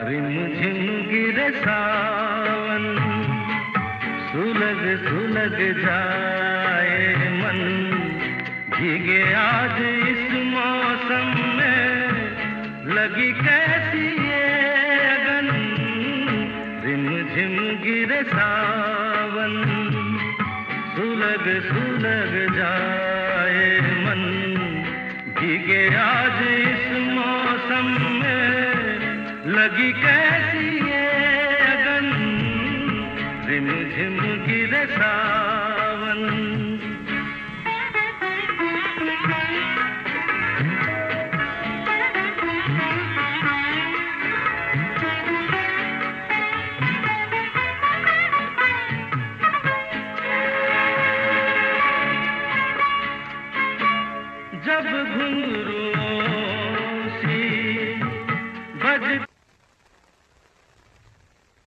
रिमझिम गिरे सावन, सुलग सुलग जाए मन, भीगे आज इस मौसम में, लगी कैसी ये अगन। रिमझिम गिरे सावन, सुलग सुलग जाए मन, भीगे आज इस मौसम में, लगी कैसी ये अगन। रिमझिम गिरे सावन।